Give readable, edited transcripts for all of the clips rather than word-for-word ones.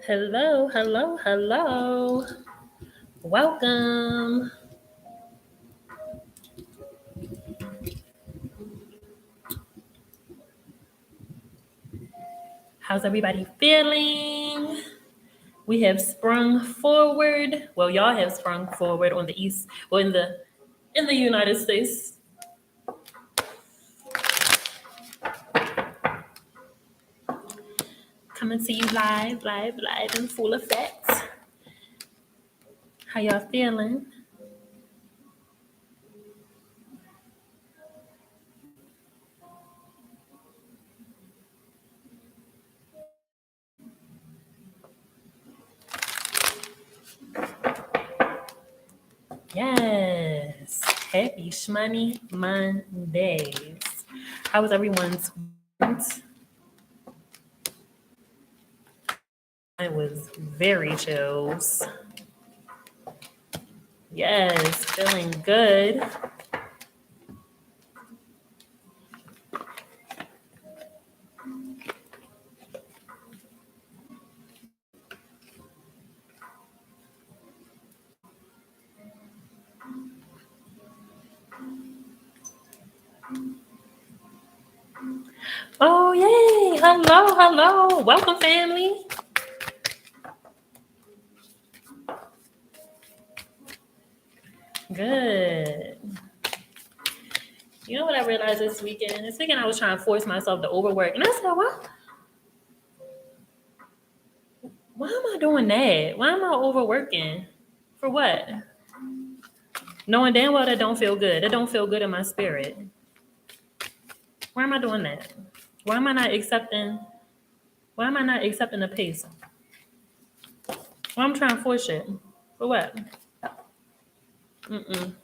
Hello, hello, hello. Welcome. How's everybody feeling? We have sprung forward. Well, y'all have sprung forward on the east, well in the United States. Coming to you live in full effect. How y'all feeling? Yes. Happy Schmoney Mondays. How was everyone's weekend? It was very chills. Yes, feeling good. Oh, yay. Hello, hello. Welcome, family. Good. You know what I realized this weekend? This weekend I was trying to force myself to overwork. And I said, why am I doing that? Why am I overworking? For what? Knowing damn well that don't feel good. That don't feel good in my spirit. Why am I doing that? Why am I not accepting why am I not accepting the pace? Why am I trying to force it? For what? Mm-mm.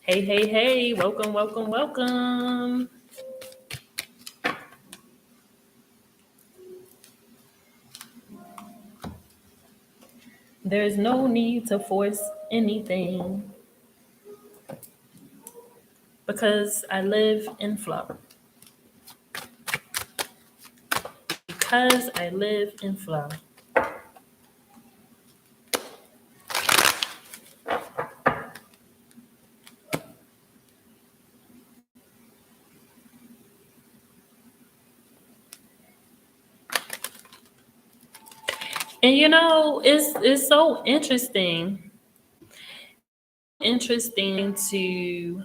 Hey, hey, hey. Welcome, welcome, welcome. There's no need to force anything because I live in flow. Because I live in flow. And it's so interesting to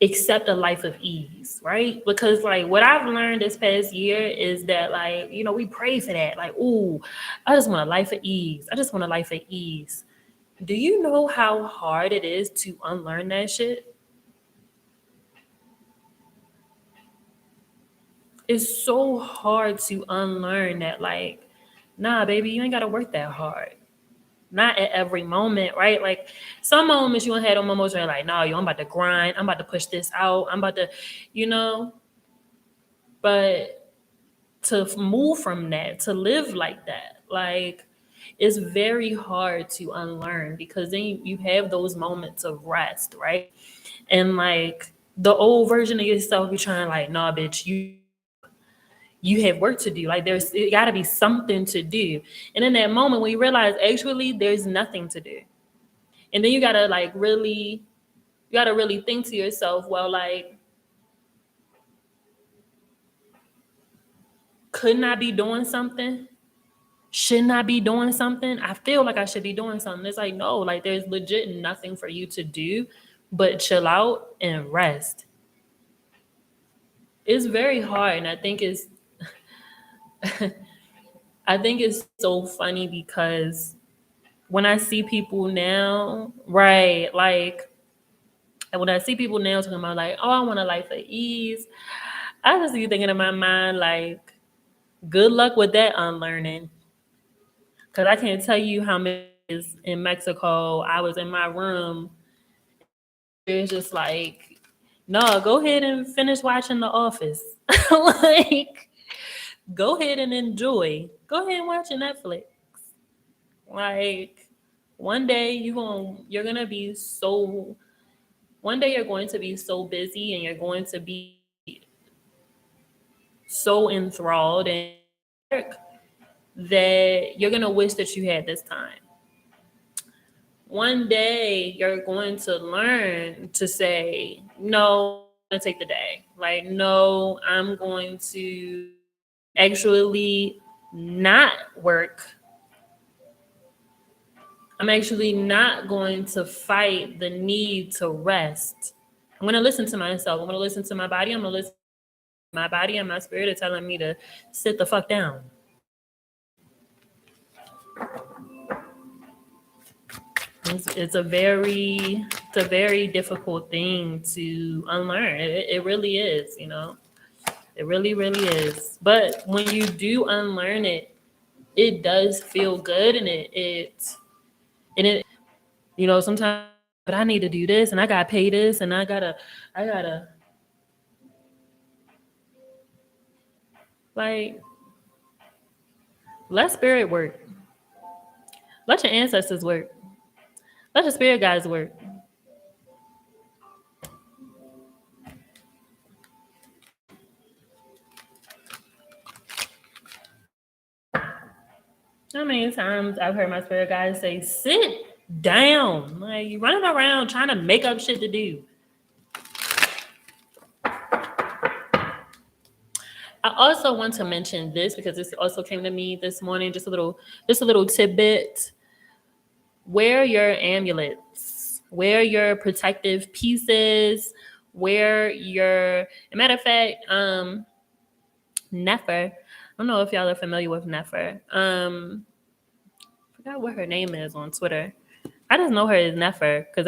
accept a life of ease, right? Because like what I've learned this past year is that we pray for that. Like, ooh, I just want a life of ease. I just want a life of ease. Do you know how hard it is to unlearn that shit? It's so hard to unlearn that, like, nah, baby, you ain't gotta work that hard. Not at every moment, right? Like some moments you gonna have those moments where you're like, no, yo, I'm about to grind, I'm about to push this out, I'm about to, you know, but to move from that, to live like that, like it's very hard to unlearn because then you have those moments of rest, right? And like the old version of yourself, you're trying like, nah, bitch, you have work to do. Like there's it gotta be something to do. And in that moment when you realize actually there's nothing to do. And then you gotta really think to yourself, well, like, couldn't I be doing something? Shouldn't I be doing something? I feel like I should be doing something. It's like, no, like there's legit nothing for you to do but chill out and rest. It's very hard. And I think it's so funny because when I see people now, right, like when I see people now talking about like, oh, I want a life of ease, I just be thinking in my mind like, good luck with that unlearning. Cause I can't tell you how many days in Mexico I was in my room. It's just like, no, go ahead and finish watching The Office. Like, go ahead and enjoy. Go ahead and watch Netflix. Like, one day you're gonna be so. One day you're going to be so busy and you're going to be so enthralled and that you're going to wish that you had this time. One day you're going to learn to say, no, I'm going to take the day. Like, no, I'm going to actually not work. I'm actually not going to fight the need to rest. I'm going to listen to myself. I'm going to listen to my body. I'm going to listen to my body and my spirit are telling me to sit the fuck down. It's a very difficult thing to unlearn. It really is, you know. It really, really is. But when you do unlearn it, it does feel good, and it you know, sometimes, but I need to do this and I gotta pay this and I gotta like let spirit work. Let your ancestors work. Let your spirit guides work. How many times I've heard my spirit guides say, sit down. Like you running around trying to make up shit to do. I also want to mention this because this also came to me this morning, just a little tidbit. Wear your amulets, wear your protective pieces, wear your matter of fact, Nefer. I don't know if y'all are familiar with Nefer. I forgot what her name is on Twitter. I just know her as Nefer because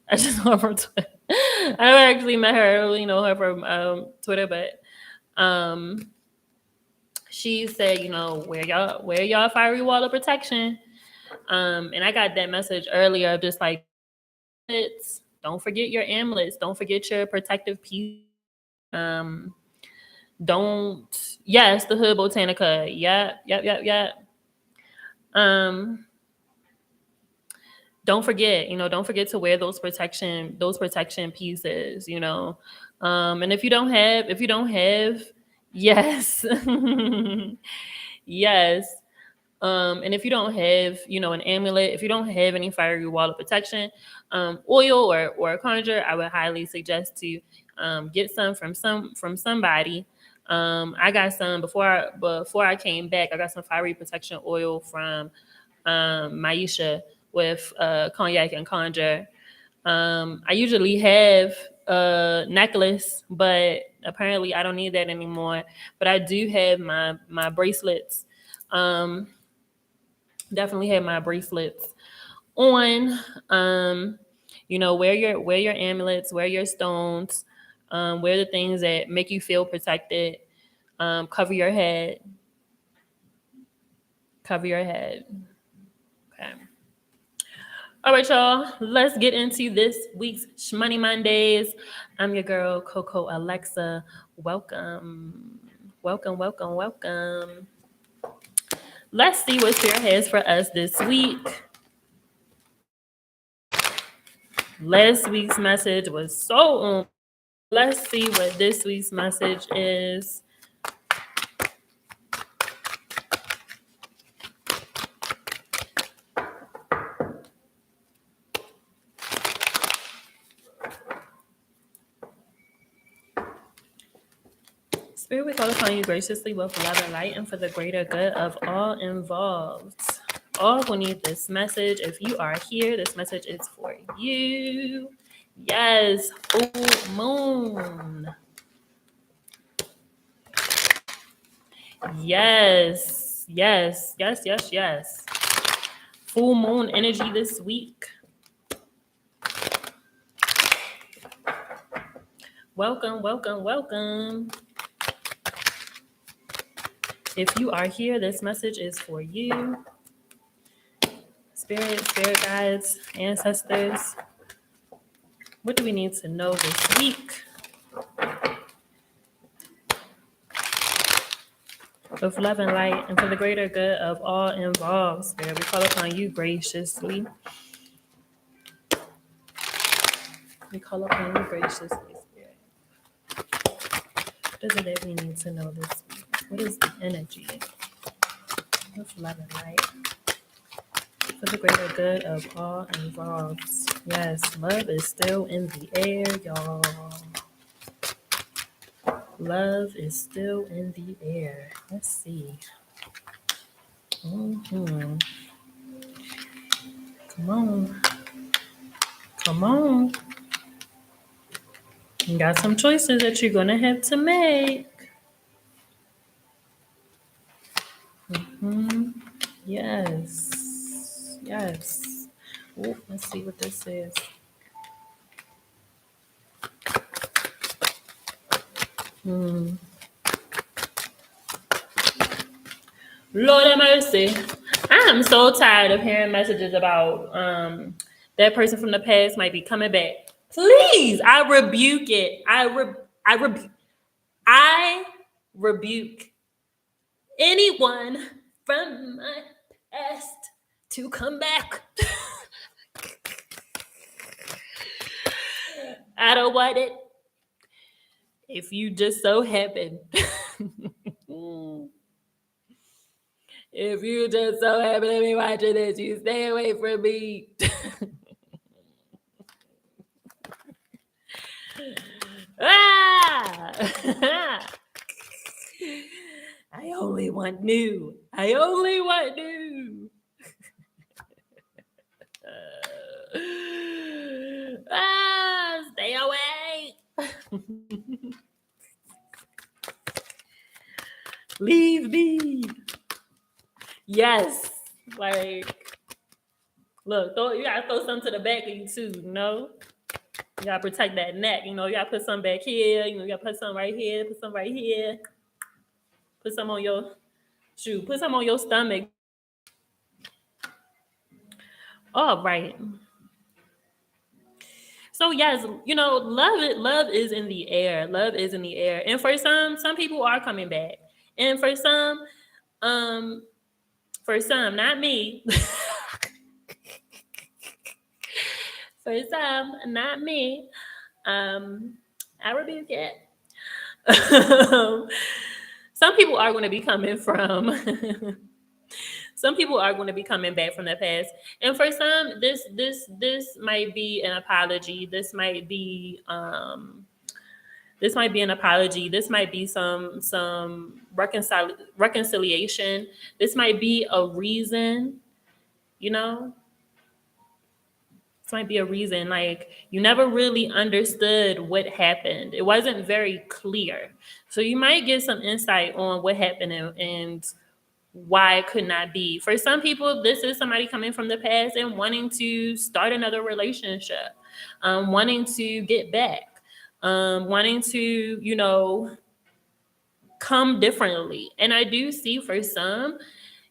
I just know her from Twitter. I never actually met her. I don't really know her from Twitter, but um, she said, you know, wear y'all fiery wall of protection. And I got that message earlier of just like, don't forget your amulets, don't forget your protective piece. Um, don't yes, the hood botanica. Yep. Um, don't forget to wear those protection pieces, you know. And if you don't have, yes. Yes. And if you don't have, you know, an amulet, if you don't have any fiery wall of protection, oil or a conjure, I would highly suggest to get some from somebody. I got some before I came back. I got some fiery protection oil from Maisha with cognac and conjure. I usually have a necklace, but apparently I don't need that anymore. But I do have my bracelets. Um, Definitely have my bracelets on. You know, wear your amulets, wear your stones, wear the things that make you feel protected. Cover your head. Cover your head. Okay. All right, y'all. Let's get into this week's Schmoney Mondays. I'm your girl, Coco Alexa. Welcome. Welcome. Let's see what Spirit has for us this week. Last week's message was so on. Let's see what this week's message is. Spirit, we call upon you graciously with love and light and for the greater good of all involved. All who need this message, if you are here, this message is for you. Yes, full moon. Yes. Full moon energy this week. Welcome. If you are here, this message is for you. Spirit guides, ancestors. What do we need to know this week? With love and light and for the greater good of all involved, Spirit, we call upon you graciously. Spirit. What is it that we need to know this week? What is the energy? What's love and light? For the greater good of all involved. Yes, love is still in the air, y'all. Love is still in the air. Let's see. Hmm. Come on. Come on. You got some choices that you're going to have to make. Hmm. Yes. Yes. Oh, let's see what this says. Hmm. Lord have mercy. I am so tired of hearing messages about that person from the past might be coming back. Please, I rebuke it. I rebuke anyone from my past to come back. I don't want it. If you just so happen, if you just so happen to be watching this, you stay away from me. Ah! I only want new. I only want new. Stay away. Leave me. Yes. Like, look, you gotta throw something to the back of you too, you know? You gotta protect that neck, you know, you gotta put some back here, you gotta put some right here, put some right here, put some on your shoe, put some on your stomach. All right. So yes, love is in the air. Love is in the air. And for some people are coming back. And um, for some, not me. For some, not me. I rebuke it. Some people are going to be coming from some people are going to be coming back from the past, and for some this might be an apology. This might be an apology. This might be some reconciliation. This might be a reason, you know. This might be a reason. Like, you never really understood what happened. It wasn't very clear. So you might get some insight on what happened and why it could not be. For some people, this is somebody coming from the past and wanting to start another relationship, wanting to get back, wanting to, come differently. And I do see for some,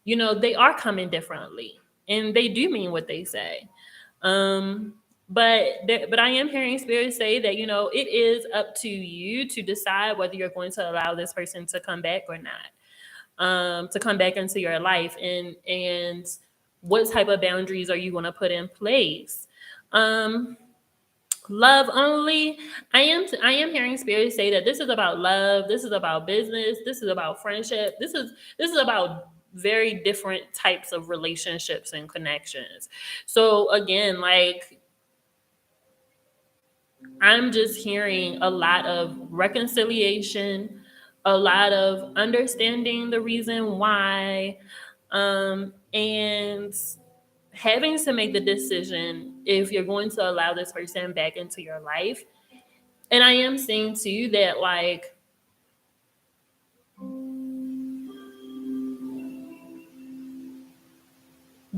they are coming differently and they do mean what they say. Um, but I am hearing spirit say that, it is up to you to decide whether you're going to allow this person to come back or not. To come back into your life, and what type of boundaries are you going to put in place. Love only. I am hearing spirit say that this is about love, this is about business, this is about friendship, this is about very different types of relationships and connections. So again, like, I'm just hearing a lot of reconciliation, a lot of understanding the reason why, and having to make the decision if you're going to allow this person back into your life. And I am seeing too that, like,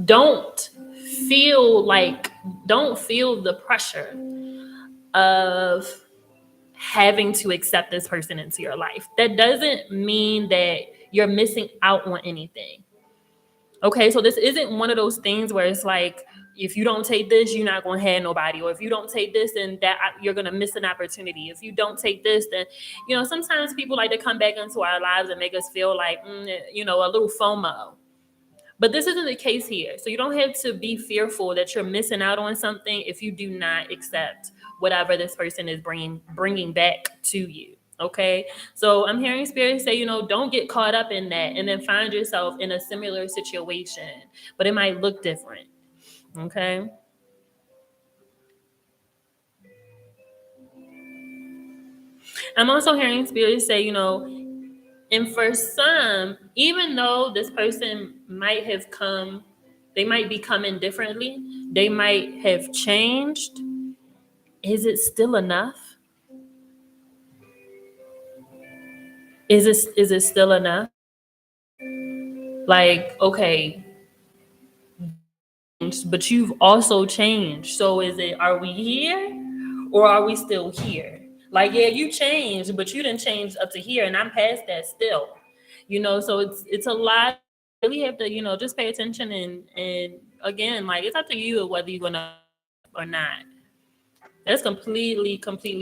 don't don't feel the pressure of having to accept this person into your life. That doesn't mean that you're missing out on anything. Okay, so this isn't one of those things where it's like, if you don't take this, you're not going to have nobody, or if you don't take this, then that you're going to miss an opportunity. If you don't take this, then sometimes people like to come back into our lives and make us feel like a little FOMO. But this isn't the case here. So you don't have to be fearful that you're missing out on something if you do not accept whatever this person is bringing back to you. Okay. So I'm hearing spirits say, don't get caught up in that and then find yourself in a similar situation, but it might look different. Okay. I'm also hearing spirits say, and for some, even though this person might have come, they might be coming differently, they might have changed. Is it still enough? Is it still enough? Like, okay, but you've also changed. So are we here or are we still here? Like, yeah, you changed, but you didn't change up to here, and I'm past that still. So it's a lot. You really have to, just pay attention and again, like it's up to you whether you're gonna or not. That's completely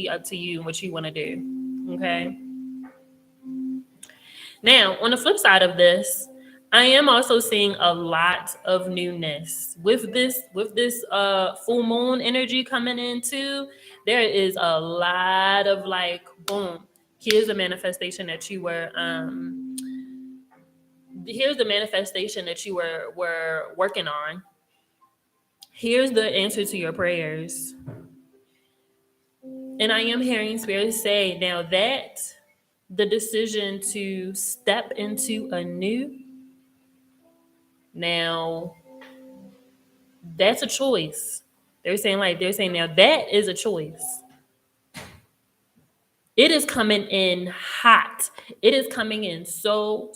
up to you and what you want to do. Okay. Now, on the flip side of this, I am also seeing a lot of newness with this full moon energy coming in too. There is a lot of like, boom. Here's the manifestation that you were here's the manifestation that you were working on. Here's the answer to your prayers. And I am hearing spirits say now that the decision to step into a new, now that's a choice. They're saying now that is a choice. It is coming in hot. It is coming in so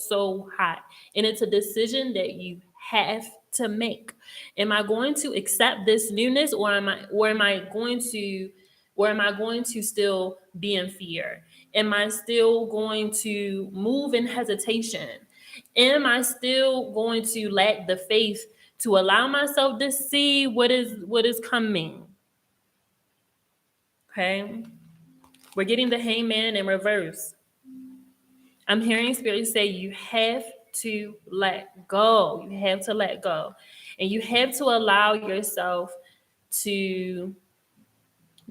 hot. And it's a decision that you have to make. Am I going to accept this newness, or am I going to still be in fear? Am I still going to move in hesitation? Am I still going to lack the faith to allow myself to see what is coming? Okay? We're getting the hangman in reverse. I'm hearing spirits say you have to let go. You have to let go. And you have to allow yourself to,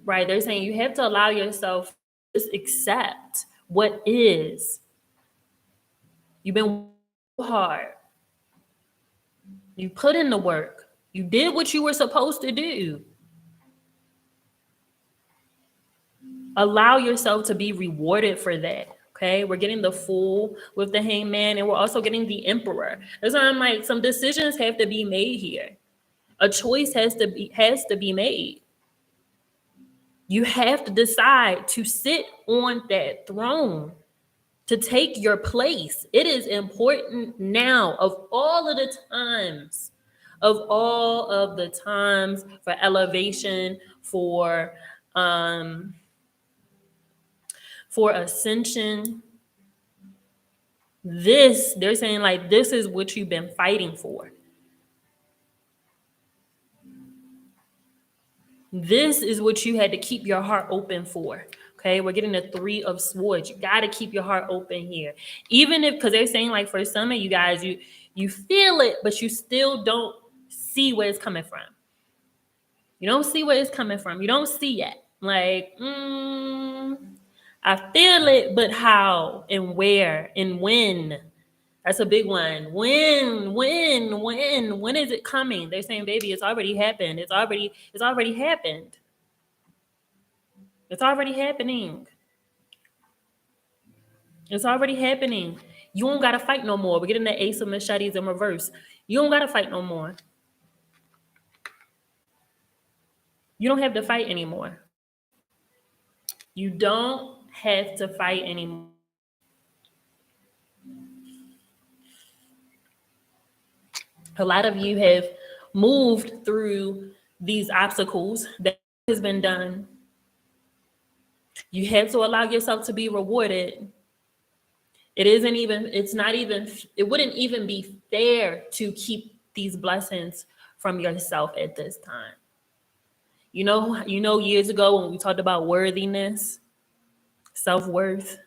right? They're saying you have to allow yourself to just accept what is. You've been hard. You put in the work. You did what you were supposed to do. Allow yourself to be rewarded for that. Okay, we're getting the Fool with the Hangman, and we're also getting the Emperor. That's why I'm like, some decisions have to be made here. A choice has to be made. You have to decide to sit on that throne, to take your place. It is important now, of all of the times for elevation, um for ascension. They're saying like this is what you've been fighting for. This is what you had to keep your heart open for. Okay, we're getting the Three of Swords. You got to keep your heart open here, even if, because they're saying like for some of you guys, you feel it, but you still don't see where it's coming from. You don't see where it's coming from. You don't see it. Like, I feel it, but how and where and when? That's a big one. When is it coming? They're saying, baby, it's already happened. It's already happened. It's already happening. It's already happening. You don't gotta fight no more. We're getting the Ace of Machetes in reverse. You don't gotta fight no more. You don't have to fight anymore. You don't have to fight anymore. A lot of you have moved through these obstacles that has been done. You have to allow yourself to be rewarded. It wouldn't even be fair to keep these blessings from yourself at this time. Years ago when we talked about worthiness, self-worth,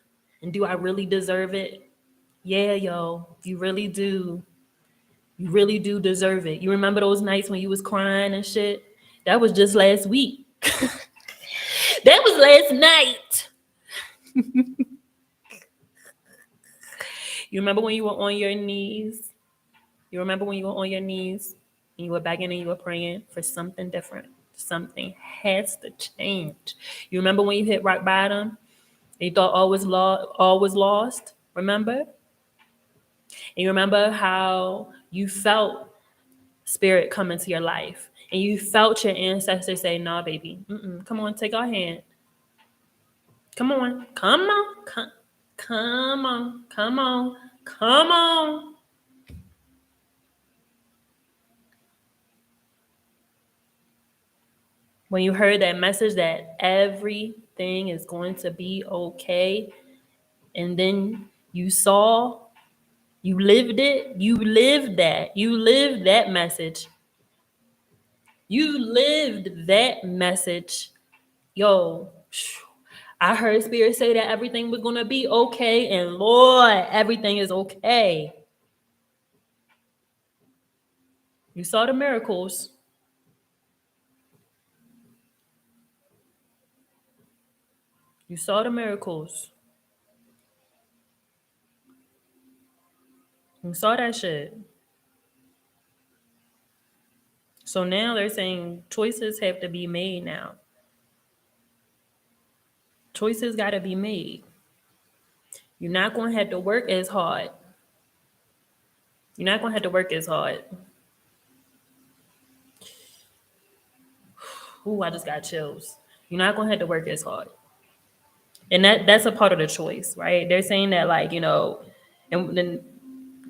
and do I really deserve it? Yeah, yo, you really do. You really do deserve it. You remember those nights when you was crying and shit? That was just last week. That was last night. You remember when you were on your knees? You remember when you were on your knees and you were begging and you were praying for something different? Something has to change. You remember when you hit rock bottom and you thought all was lost? Remember? And you remember how you felt spirit come into your life and you felt your ancestors say, "Nah, baby, come on, take our hand. Come on, come on, come on, come on, come on." When you heard that message that everything is going to be okay, and then you lived it, you lived that message, you lived that message. Yo, I heard Spirit say that everything was going to be okay, and Lord, everything is okay. You saw the miracles. You saw the miracles. You saw that shit. So now they're saying choices have to be made now. Choices got to be made. You're not going to have to work as hard. You're not going to have to work as hard. Ooh, I just got chills. You're not going to have to work as hard. And that's a part of the choice, right? They're saying that, like, and then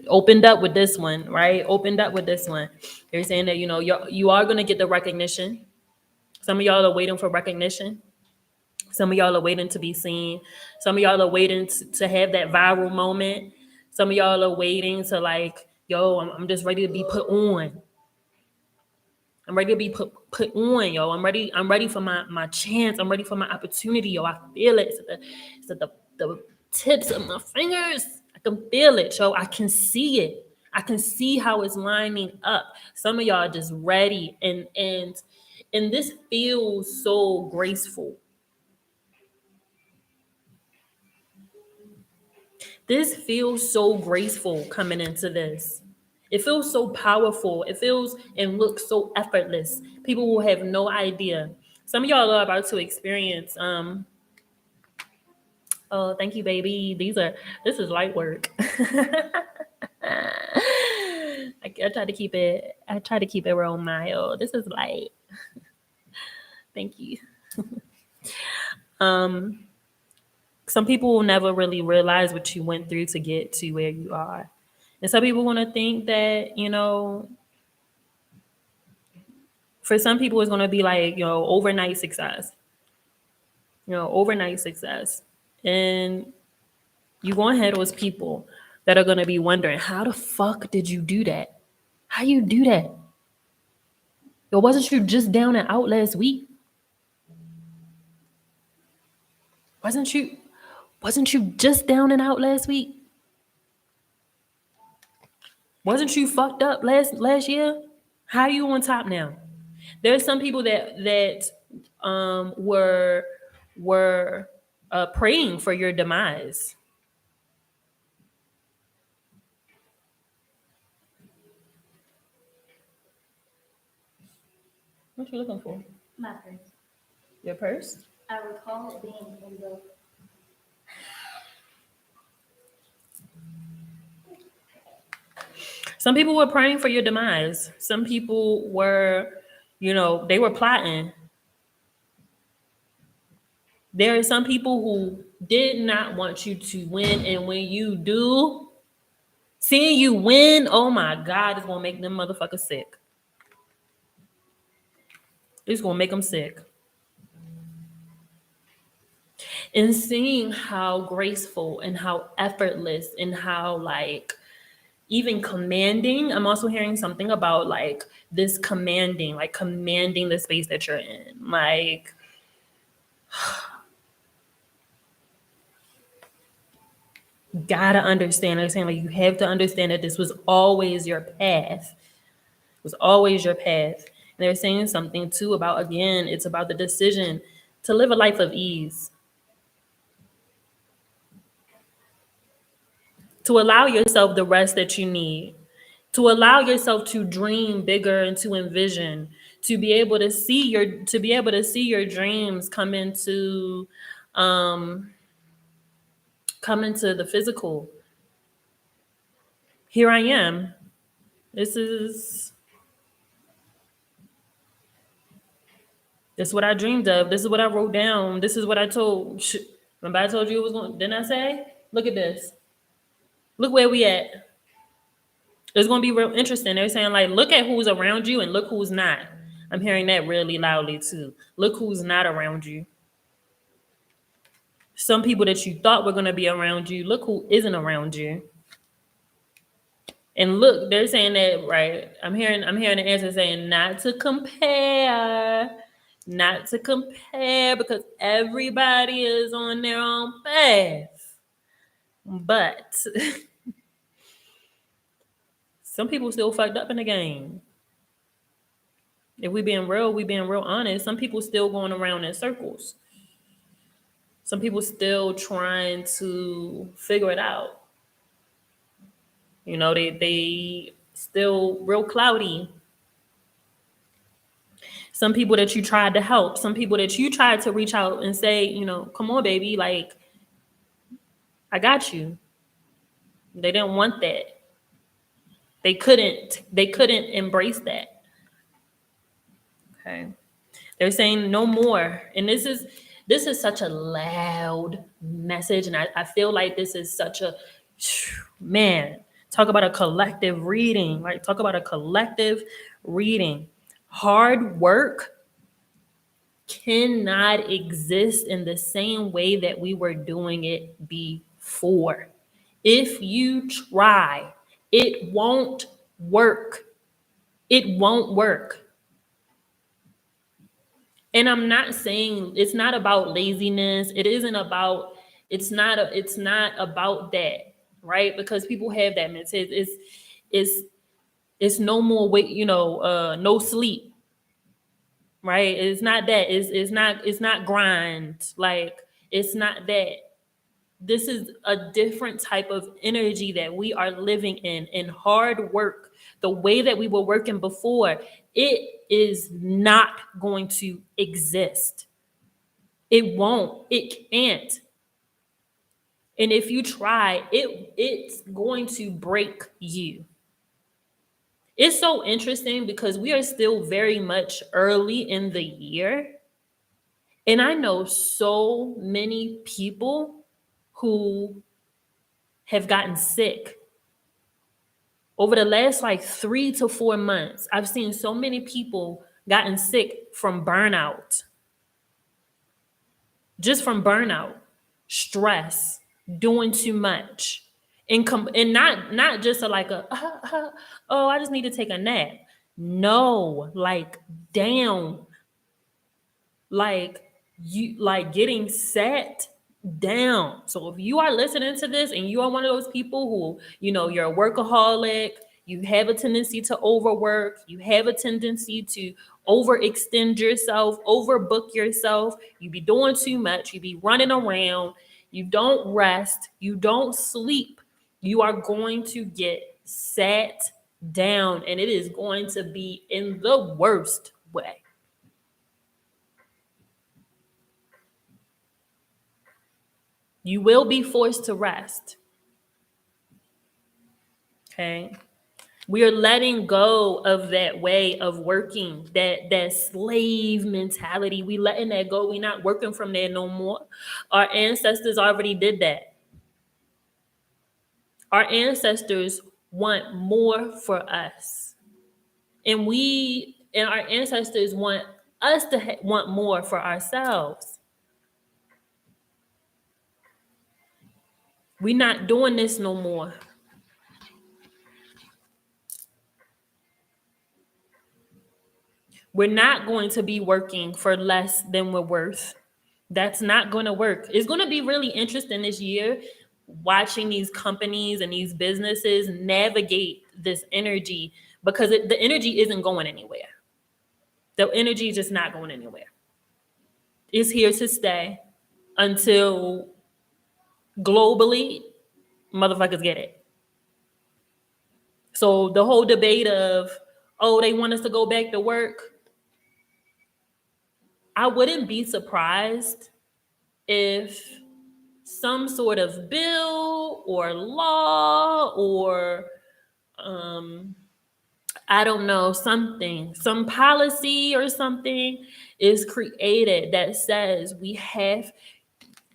opened up with this one, right? Opened up with this one. They're saying that, you are going to get the recognition. Some of y'all are waiting for recognition. Some of y'all are waiting to be seen. Some of y'all are waiting to have that viral moment. Some of y'all are waiting to, like, yo, I'm just ready to be put on. I'm ready to be put on, yo. I'm ready for my chance. I'm ready for my opportunity, yo. I feel it. It's at the tips of my fingers. I can feel it, yo. I can see it. I can see how it's lining up. Some of y'all are just ready, and this feels so graceful. This feels so graceful coming into this. It feels so powerful. It feels and looks so effortless. People will have no idea. Some of y'all are about to experience. Oh, thank you, baby. This is light work. I try to keep it. I try to keep it real mild. This is light. Thank you. Um, some people will never really realize what you went through to get to where you are. And some people want to think that, for some people it's going to be like, overnight success. Overnight success. And you're going to have those people that are going to be wondering, how the fuck did you do that? How you do that? Yo, wasn't you just down and out last week? Wasn't you just down and out last week? Wasn't you fucked up last year? How are you on top now? There's some people that were praying for your demise. What you looking for? My purse. Your purse? I recall it being in the. Some people were praying for your demise. Some people were, they were plotting. There are some people who did not want you to win, and when you do, seeing you win, oh my God, it's gonna make them motherfuckers sick. It's gonna make them sick. And seeing how graceful and how effortless and how, like, even commanding. I'm also hearing something about, like, this commanding, like commanding the space that you're in. Like, gotta understand. I'm saying, like, you have to understand that this was always your path. It was always your path. And they're saying something too about, again, it's about the decision to live a life of ease. to allow yourself the rest that you need, to allow yourself to dream bigger and to envision, to be able to see your dreams um come into the physical. Here I am. This is this is what I dreamed of. This is what I wrote down. This is what I told. Remember I told you it was going. Didn't I say? Look at this. Look where we at. It's gonna be real interesting. They're saying like, look at who's around you and look who's not. I'm hearing that really loudly too. Look who's not around you. Some people that you thought were gonna be around you, look who isn't around you. And look, they're saying that right. I'm hearing the answer saying not to compare. Not to compare because everybody is on their own path. But some people still fucked up in the game. If we being real honest, some people still going around in circles. Some people still trying to figure it out. They still real cloudy. Some people that you tried to help, some people that you tried to reach out and say, come on, baby, like I got you. They didn't want that. They couldn't embrace that. Okay. They're saying no more. And this is such a loud message. And I feel like this is such a man. Talk about a collective reading, right? Talk about a collective reading. Hard work cannot exist in the same way that we were doing it before. If you try, it won't work. It won't work. And I'm not saying it's not about laziness. It's not about that, right? Because people have that mentality. It's no more wait, no sleep, right? It's not that. It's not grind. Like it's not that. This is a different type of energy that we are living in hard work. The way that we were working before, it is not going to exist. It won't. It can't. And if you try, it's going to break you. It's so interesting because we are still very much early in the year. And I know so many people who have gotten sick over the last like 3 to 4 months. I've seen so many people gotten sick from burnout, just from burnout, stress, doing too much, and not just like oh, I just need to take a nap. No, like down, like you like getting set down. So if you are listening to this and you are one of those people who, you're a workaholic, you have a tendency to overwork, you have a tendency to overextend yourself, overbook yourself, you be doing too much, you be running around, you don't rest, you don't sleep, you are going to get sat down and it is going to be in the worst way. You will be forced to rest. Okay. We are letting go of that way of working, that slave mentality. We letting that go. We not working from there no more. Our ancestors already did that. Our ancestors want more for us. And our ancestors want us to want more for ourselves. We're not doing this no more. We're not going to be working for less than we're worth. That's not going to work. It's going to be really interesting this year watching these companies and these businesses navigate this energy because the energy isn't going anywhere. The energy is just not going anywhere. It's here to stay until globally, Motherfuckers get it. So the whole debate of, oh, they want us to go back to work, I wouldn't be surprised if some sort of bill or law or um, I don't know, something, some policy or something is created that says we have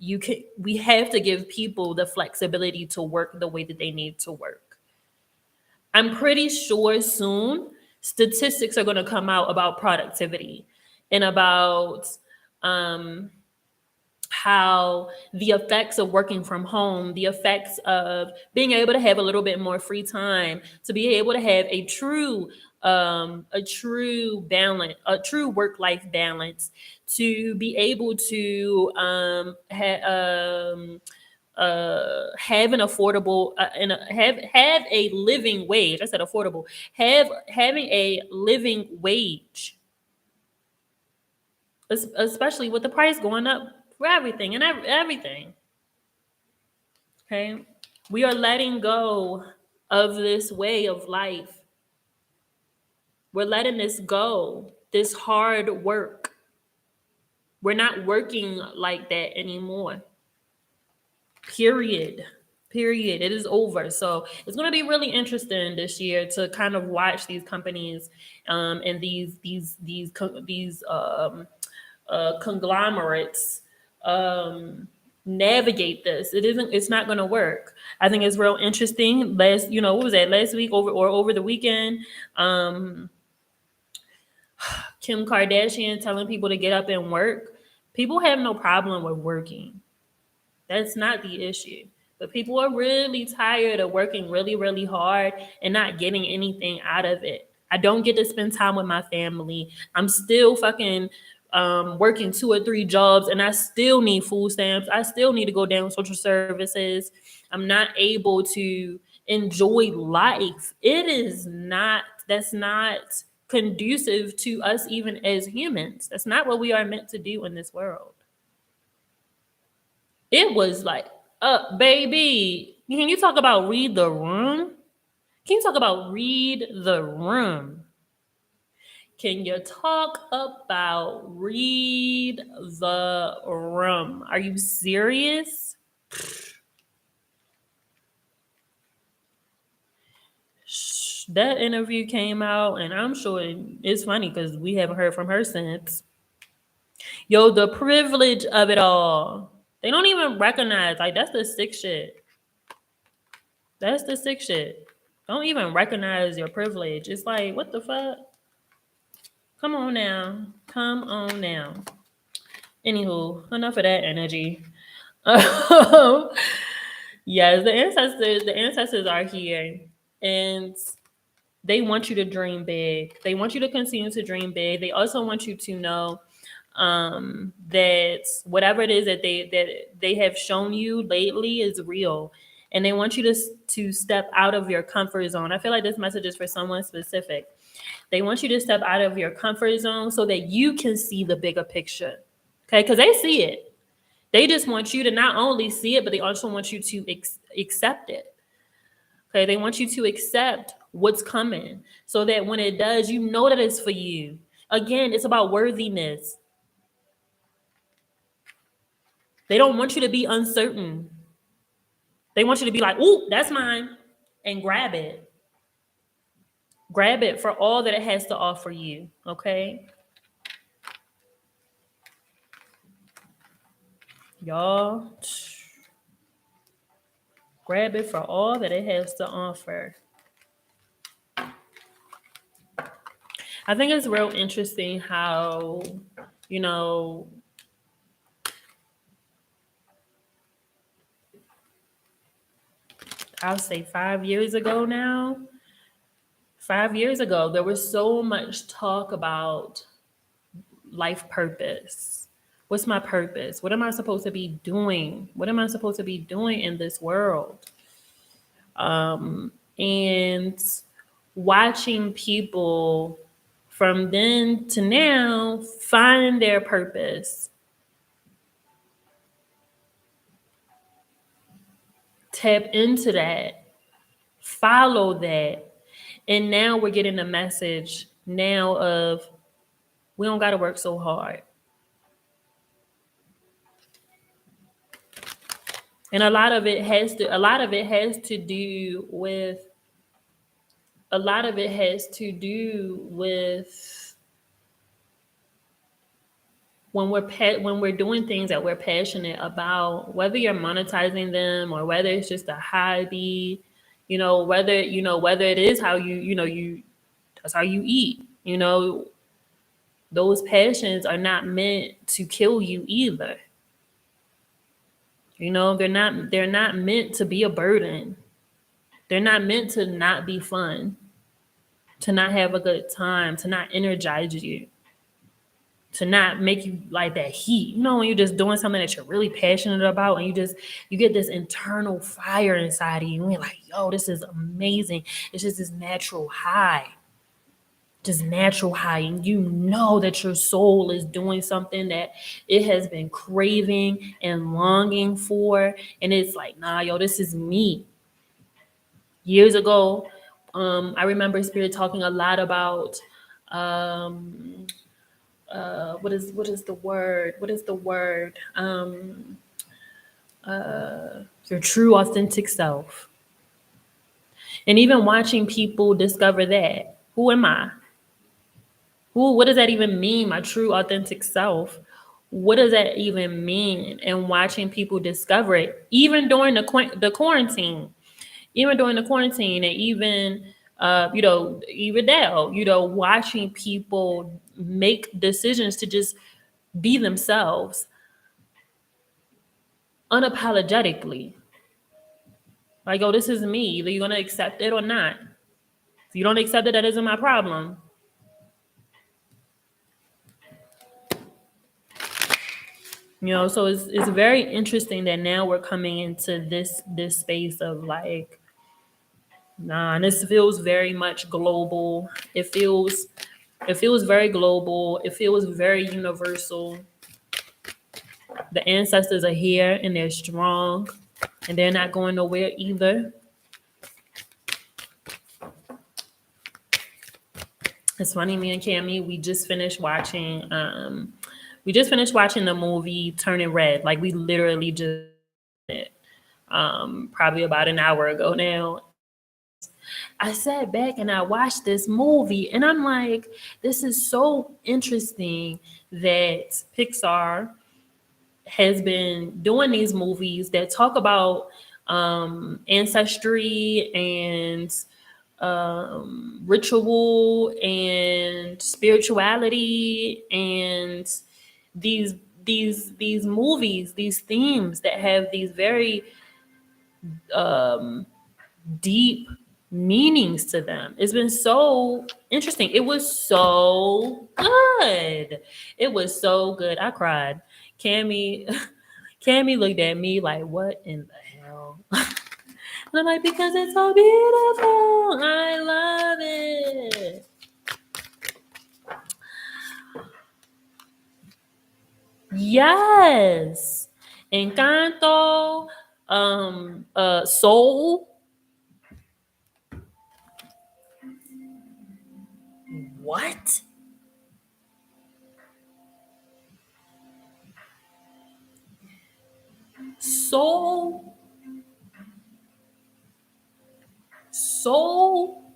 to give people the flexibility to work the way that they need to work. I'm pretty sure soon statistics are going to come out about productivity and about um, how the effects of working from home, the effects of being able to have a little bit more free time, to be able to have a true balance, a true work life balance, to be able to have an affordable and have a living wage. I said affordable. Having a living wage, especially with the price going up for everything and everything. Okay, we are letting go of this way of life. We're letting this go. This hard work. We're not working like that anymore. Period. Period. It is over. So it's going to be really interesting this year to kind of watch these companies and these conglomerates navigate this. It isn't. It's not going to work. I think it's real interesting. What was that last week over the weekend? Um, Kim Kardashian telling people to get up and work. People have no problem with working. That's not the issue. But people are really tired of working really, really hard and not getting anything out of it. I don't get to spend time with my family. I'm still fucking working 2 or 3 jobs and I still need food stamps. I still need to go down social services. I'm not able to enjoy life. That's not conducive to us even as humans. That's not what we are meant to do in this world. It was like, baby, can you talk about read the room? Can you talk about read the room? Can you talk about read the room? Are you serious? That interview came out, and I'm sure it's funny because we haven't heard from her since. Yo, the privilege of it all. They don't even recognize, like, that's the sick shit. That's the sick shit. Don't even recognize your privilege. It's like, what the fuck? Come on now. Come on now. Anywho, enough of that energy. Yes, the ancestors are here. And they want you to dream big. They want you to continue to dream big. They also want you to know that whatever it is that they have shown you lately is real, and they want you to step out of your comfort zone. I feel like this message is for someone specific. They want you to step out of your comfort zone so that you can see the bigger picture. Okay, because they see it. They just want you to not only see it, but they also want you to accept it. Okay, they want you to accept what's coming so that when it does, you know that it's for you. Again, it's about worthiness. They don't want you to be uncertain. They want you to be like, ooh, that's mine, and grab it. Grab it for all that it has to offer you, okay? Y'all, grab it for all that it has to offer. I think it's real interesting how, you know, I'll say 5 years ago now. 5 years ago, there was so much talk about life purpose. What's my purpose? What am I supposed to be doing? What am I supposed to be doing in this world? And watching people from then to now find their purpose, tap into that, follow that. And now we're getting the message now of we don't got to work so hard. And a lot of it has to do with a lot of it has to do with when we're doing things that we're passionate about, whether you're monetizing them or whether it's just a hobby, whether it is how you that's how you eat. Those passions are not meant to kill you either. They're not meant to be a burden. They're not meant to not be fun, to not have a good time, to not energize you, to not make you like that heat. When you're just doing something that you're really passionate about and you get this internal fire inside of you and you're like, yo, this is amazing. It's just this natural high. Just natural high. And you know that your soul is doing something that it has been craving and longing for. And it's like, nah, yo, this is me. Years ago, I remember Spirit talking a lot about um, what is the word? What is the word? Your true authentic self. And even watching people discover that. Who am I? What does that even mean? My true authentic self. What does that even mean? And watching people discover it, even during the quarantine, and even now, watching people make decisions to just be themselves unapologetically. Like, oh, this is me. Either you're gonna accept it or not. If you don't accept it, that isn't my problem. So it's very interesting that now we're coming into this space of like, nah, and this feels very much global. It feels very global. It feels very universal. The ancestors are here and they're strong and they're not going nowhere either. It's funny, me and Cammy, we just finished watching the movie Turning Red. Like, we literally just it, probably about an hour ago now. And I sat back and I watched this movie and I'm like, this is so interesting that Pixar has been doing these movies that talk about ancestry and ritual and spirituality and these these movies, these themes that have these very um, deep meanings to them. It's been so interesting. It was so good. It was so good. I cried. Cammy, Cammy looked at me like, "What in the hell?" And I'm like, "Because it's so beautiful. I love it." Yes. Encanto, Soul. What? Soul? Soul?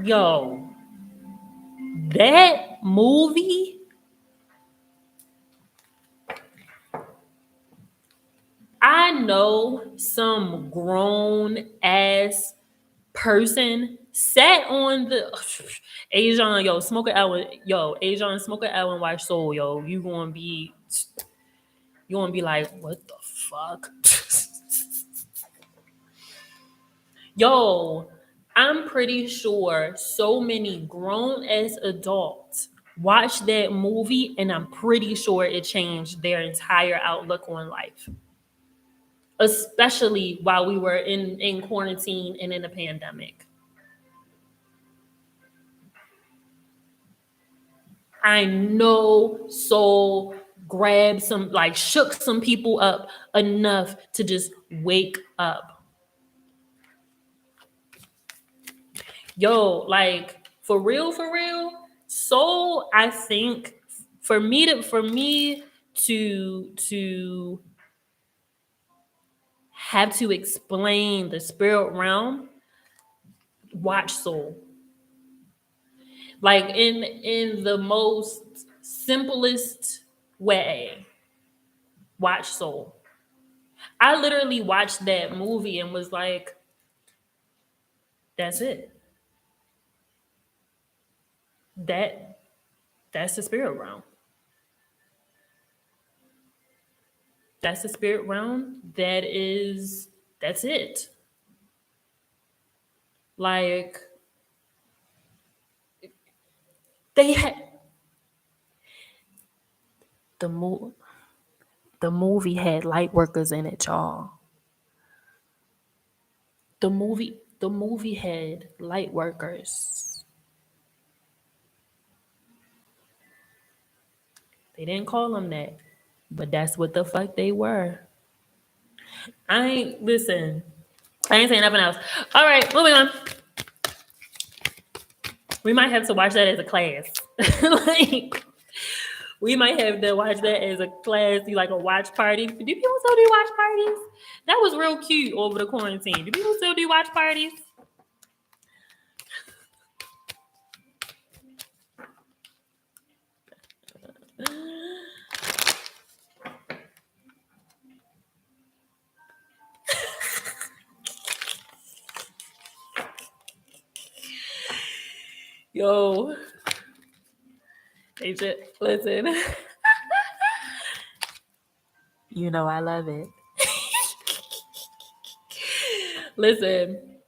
Yo, that movie, I know some grown ass person sat on the Asian, Asian Smoker Ellen watch Soul, yo. You gonna be like, what the fuck? Yo, I'm pretty sure so many grown ass adults watched that movie, and I'm pretty sure it changed their entire outlook on life, especially while we were in quarantine and in the pandemic. I know so grabbed some, like shook some people up enough to just wake up. Yo, like for real, soul, I think for me to have to explain the spirit realm, watch soul. Like in the most simplest way, watch soul. I literally watched that movie and was like, that's it. That that's the spirit realm. That's the spirit realm. That's it. Like they had the mo- the movie had light workers in it, y'all. The movie had light workers. They didn't call them that, but that's what the fuck they were. I ain't listen. I ain't saying nothing else. All right, moving on. We might have to watch that as a class. Like we might have to watch that as a class, do like a watch party. Do people still do watch parties? That was real cute over the quarantine. Do people still do watch parties? Yo, they just listen. You know I love it. Listen,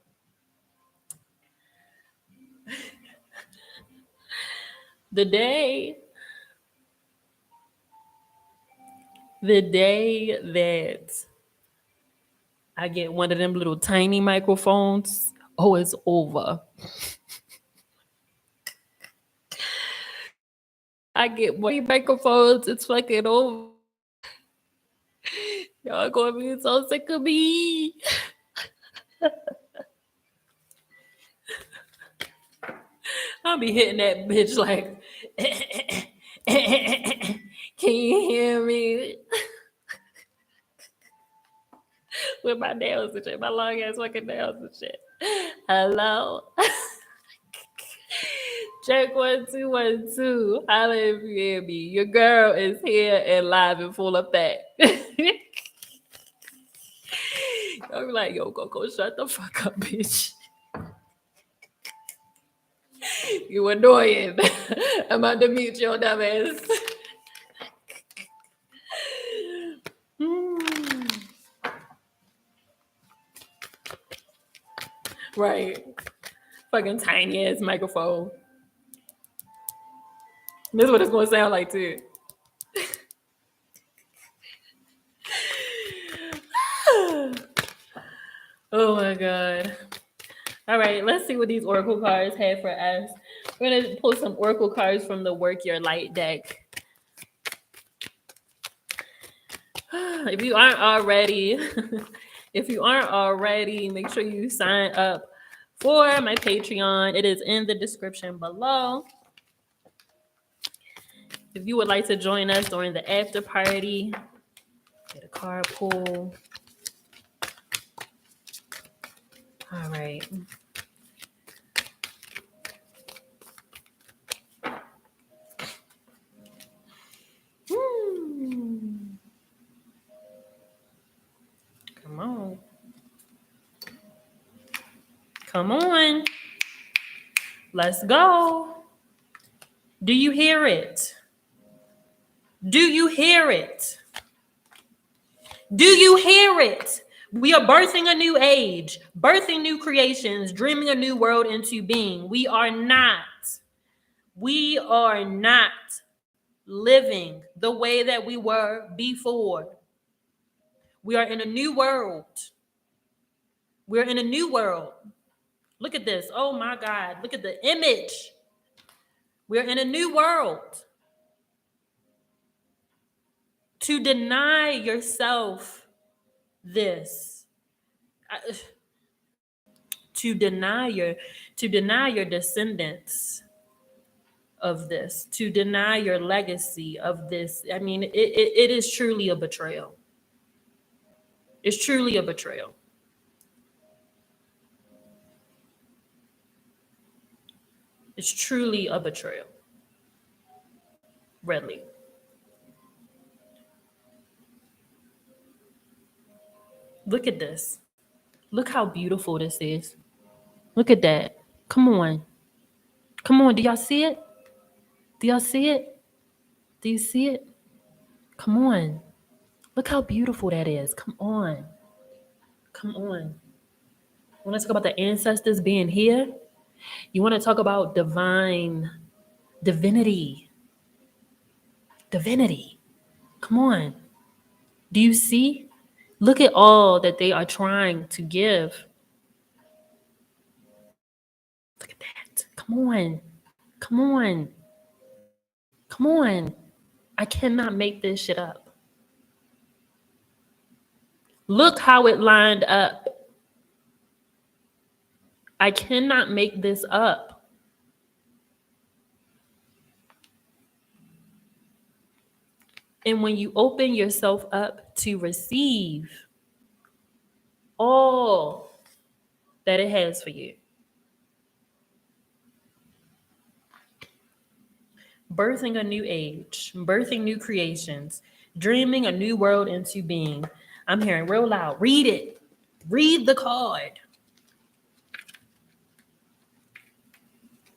the day the day that I get one of them little tiny microphones, oh, it's over. I get one microphones, it's fucking over. Y'all gonna be so sick of me. I'll be hitting that bitch like, can you hear me? With my nails and shit, my long ass fucking nails and shit. Hello? Check 1 2 1 2. Holla if you hear me. Your girl is here and live and full effect. I'll be like, yo, Coco, shut the fuck up, bitch. You annoying. I'm about to mute your dumb ass. Right. Fucking tiny ass microphone. This is what it's gonna sound like too. Oh my god. All right, let's see what these oracle cards have for us. We're gonna pull some oracle cards from the Work Your Light deck. If you aren't already, make sure you sign up for my Patreon. It is in the description below. If you would like to join us during the after party, get a card pull. All right. Come on. Come on. Let's go. Do you hear it? Do you hear it? Do you hear it? We are birthing a new age, birthing new creations, dreaming a new world into being. We are not living the way that we were before. We are in a new world. We're in a new world. Look at this. Oh my God. Look at the image. We're in a new world. To deny yourself this, I- to deny your to deny your descendants of this, to deny your legacy of this. I mean, it is truly a betrayal. It's truly a betrayal. It's truly a betrayal. Really. Look at this. Look how beautiful this is. Look at that. Come on. Come on. Do y'all see it? Do y'all see it? Do you see it? Come on. Look how beautiful that is. Come on. Come on. Want to talk about the ancestors being here? You want to talk about divinity. Divinity. Come on. Do you see? Look at all that they are trying to give. Look at that. Come on. Come on. Come on. I cannot make this shit up. Look how it lined up. I cannot make this up. And when you open yourself up to receive all that it has for you, birthing a new age, birthing new creations, dreaming a new world into being. I'm hearing real loud. Read it. Read the card.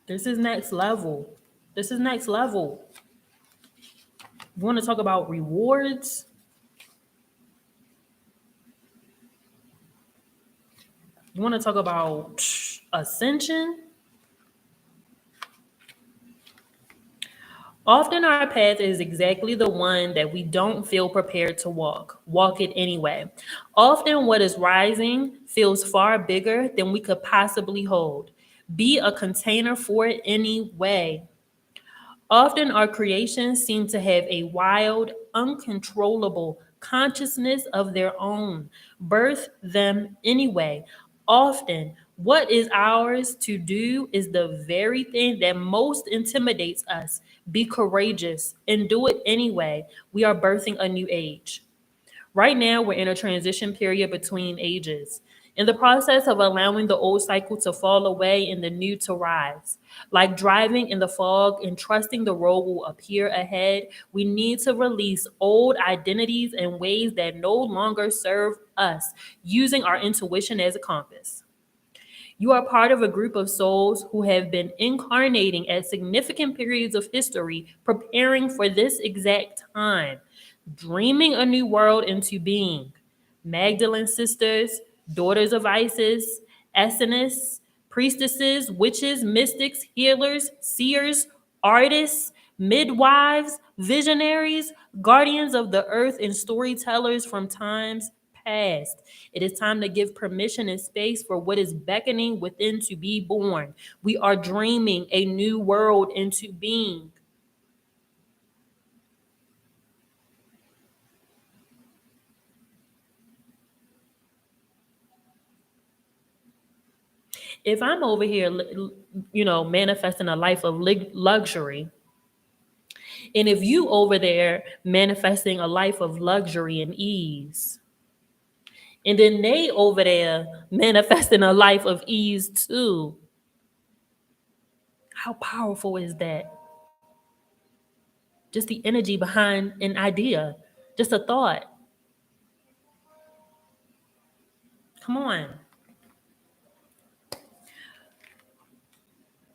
This is next level. This is next level. You want to talk about rewards? You want to talk about ascension? Often our path is exactly the one that we don't feel prepared to walk. Walk it anyway. Often what is rising feels far bigger than we could possibly hold. Be a container for it anyway. Often our creations seem to have a wild, uncontrollable consciousness of their own. Birth them anyway. Often, what is ours to do is the very thing that most intimidates us. Be courageous and do it anyway. We are birthing a new age. Right now, we're in a transition period between ages, in the process of allowing the old cycle to fall away and the new to rise. Like driving in the fog and trusting the road will appear ahead, we need to release old identities and ways that no longer serve us, using our intuition as a compass. You are part of a group of souls who have been incarnating at significant periods of history, preparing for this exact time, dreaming a new world into being. Magdalene sisters, daughters of Isis, Essenists, priestesses, witches, mystics, healers, seers, artists, midwives, visionaries, guardians of the earth, and storytellers from times past. It is time to give permission and space for what is beckoning within to be born. We are dreaming a new world into being. If I'm over here, manifesting a life of luxury, and if you over there manifesting a life of luxury and ease, and then they over there manifesting a life of ease too, how powerful is that? Just the energy behind an idea, just a thought. Come on.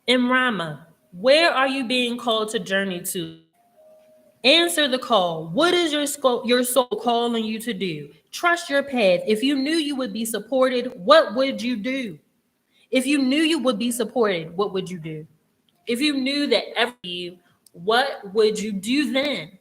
Imrama, where are you being called to journey to? Answer the call. What is your soul calling you to do? Trust your path. If you knew you would be supported, what would you do? If you knew you would be supported, what would you do? If you knew that every what would you do then?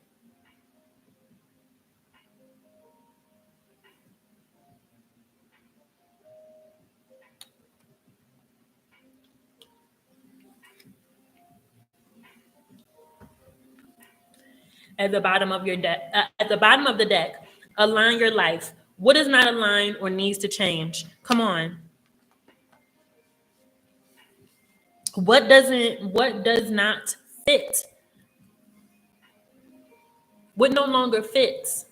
At the bottom of your deck, at the bottom of the deck, align your life. What is not aligned or needs to change? Come on. What does not fit? What no longer fits?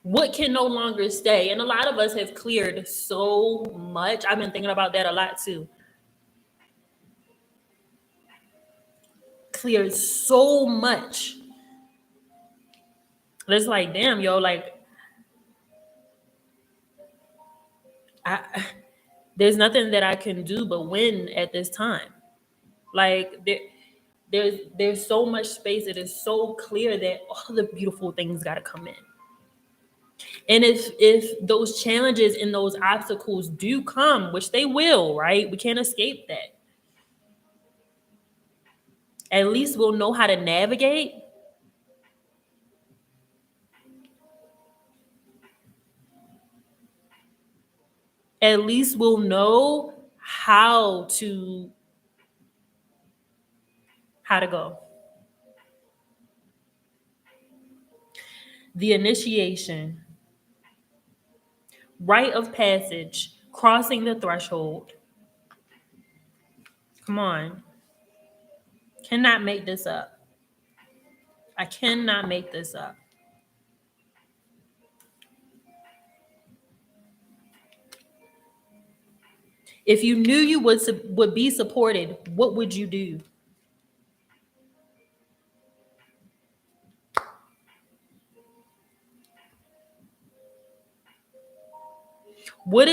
What can no longer stay? And a lot of us have cleared so much. I've been thinking about that a lot too. Cleared so much. It's like, damn, yo, like I there's nothing that I can do but win at this time. Like there's so much space. It is so clear that all the beautiful things gotta come in. And if those challenges and those obstacles do come, which they will, right? We can't escape that. At least we'll know how to navigate. At least we'll know how to go. The initiation, rite of passage, crossing the threshold. Come on. Cannot make this up. I cannot make this up. If you knew you would be supported, what would you do? What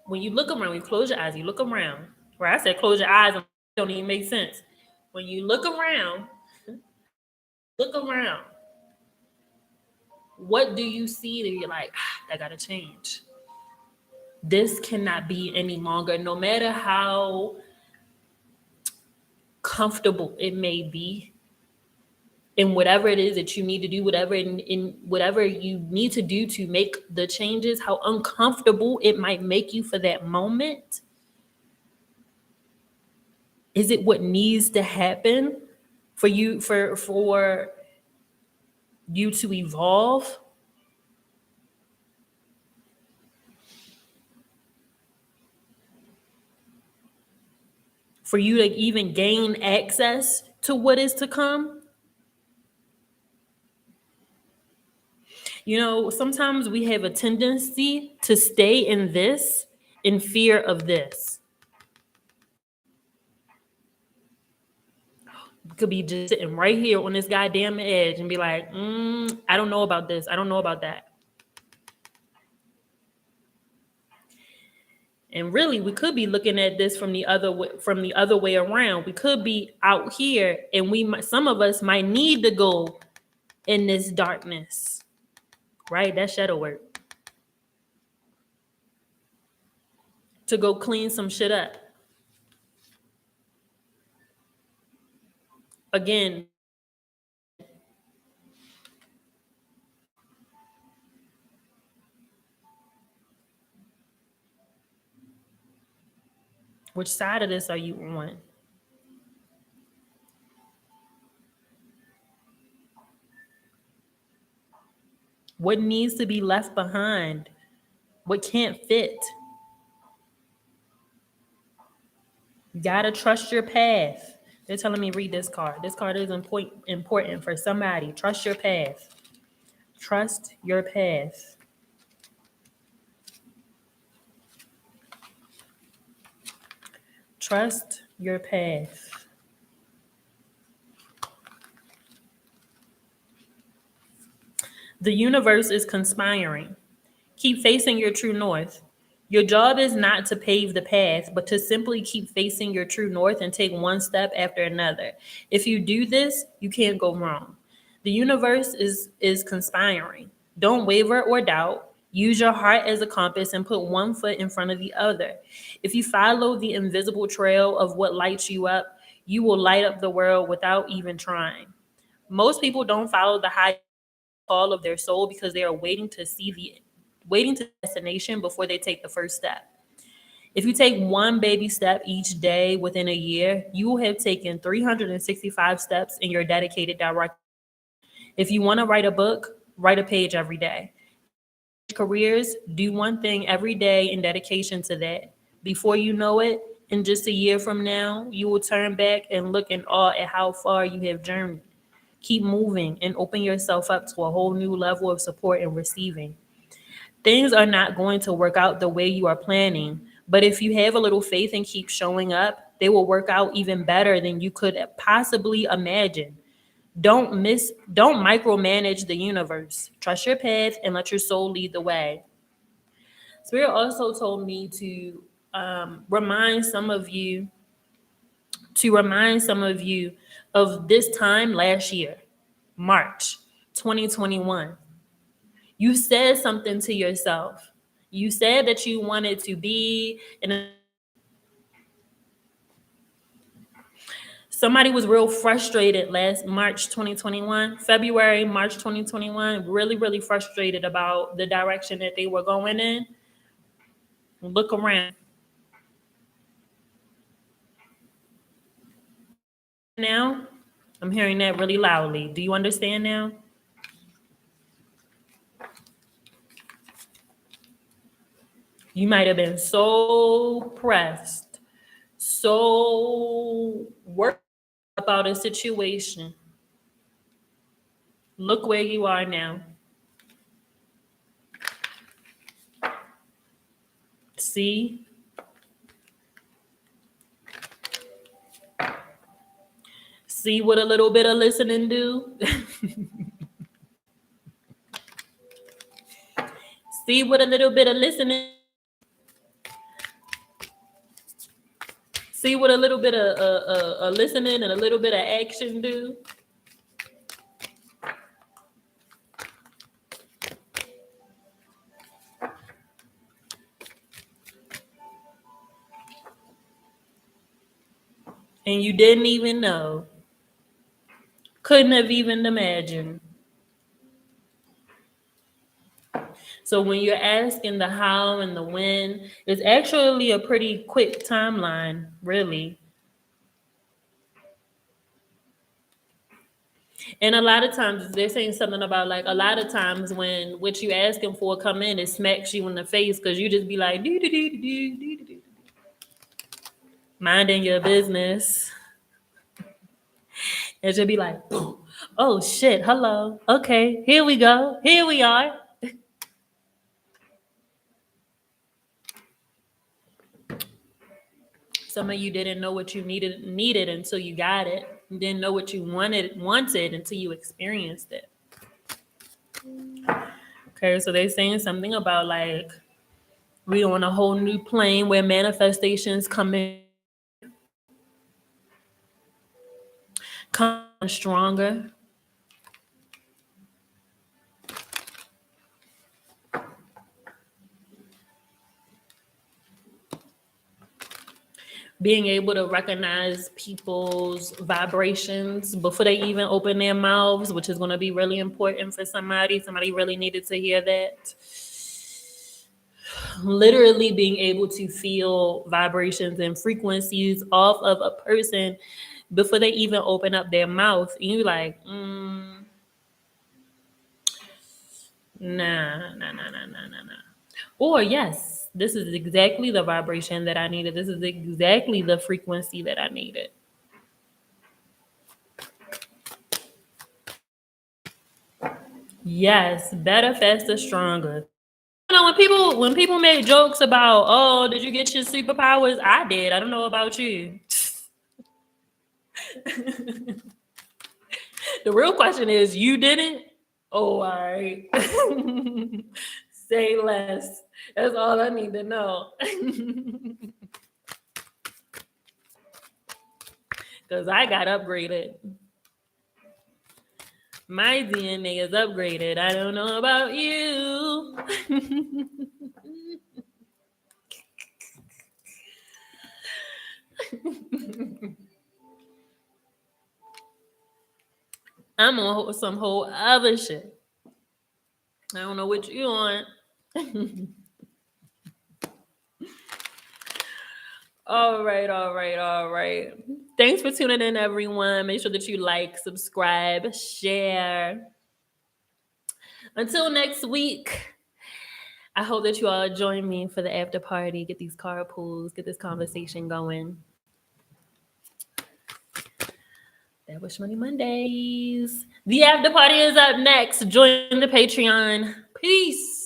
when you look around, when you close your eyes, you look around. Right? I said close your eyes and it don't even make sense. When you look around, what do you see that you're like, that gotta change? This cannot be any longer, no matter how comfortable it may be in whatever it is that you need to do, whatever in whatever you need to do to make the changes, how uncomfortable it might make you for that moment. Is it what needs to happen for you to evolve? For you to even gain access to what is to come? You know, sometimes we have a tendency to stay in this in fear of this. We could be just sitting right here on this goddamn edge and be like, I don't know about this. I don't know about that. And really, we could be looking at this from the other way around. We could be out here, and some of us might need to go in this darkness, right? That's shadow work, to go clean some shit up. Again, which side of this are you on? What needs to be left behind? What can't fit? You gotta trust your path. They're telling me read this card. This card is important for somebody. Trust your path. Trust your path. Trust your path. The universe is conspiring. Keep facing your true north. Your job is not to pave the path, but to simply keep facing your true north and take one step after another. If you do this, you can't go wrong. The universe is conspiring. Don't waver or doubt. Use your heart as a compass and put one foot in front of the other. If you follow the invisible trail of what lights you up, you will light up the world without even trying. Most people don't follow the high call of their soul because they are waiting to destination before they take the first step. If you take one baby step each day within a year, you will have taken 365 steps in your dedicated direction. If you want to write a book, write a page every day. If you want to change careers, do one thing every day in dedication to that. Before you know it, in just a year from now, you will turn back and look in awe at how far you have journeyed. Keep moving and open yourself up to a whole new level of support and receiving. Things are not going to work out the way you are planning, but if you have a little faith and keep showing up, they will work out even better than you could possibly imagine. Don't micromanage the universe. Trust your path and let your soul lead the way. Spirit also told me to remind some of you of this time last year, March 2021. You said something to yourself. You said that you wanted to be in. Somebody was real frustrated last March 2021, February, March 2021, really, really frustrated about the direction that they were going in. Look around. Now, I'm hearing that really loudly. Do you understand now? You might have been so pressed, so worked about a situation. Look where you are now. See? See what a little bit of listening do? See what a little bit of listening, see what a little bit of listening and a little bit of action do? And you didn't even know. Couldn't have even imagined. So when you're asking the how and the when, it's actually a pretty quick timeline, really. And a lot of times they're saying something about like a lot of times when what you asking for come in, it smacks you in the face because you just be like do do do do do do, minding your business. It should be like, oh shit, hello. Okay, here we go. Here we are. Some of you didn't know what you needed until you got it. You didn't know what you wanted until you experienced it. Okay, so they're saying something about like we on a whole new plane where manifestations come stronger. Being able to recognize people's vibrations before they even open their mouths, which is going to be really important for somebody. Somebody really needed to hear that. Literally being able to feel vibrations and frequencies off of a person before they even open up their mouth. And you're like, nah. Or yes, this is exactly the vibration that I needed. This is exactly the frequency that I needed. Yes, better, faster, stronger. You know, when people make jokes about, oh, did you get your superpowers? I did. I don't know about you. The real question is, you didn't? Oh, all right. Say less. That's all I need to know. Because I got upgraded. My DNA is upgraded. I don't know about you. I'm on some whole other shit. I don't know what you on. All right, all right, all right. Thanks for tuning in, everyone. Make sure that you like, subscribe, share. Until next week, I hope that you all join me for the after party. Get these carpools, get this conversation going. That was Schmoney Mondays. The after party is up next. Join the Patreon. Peace.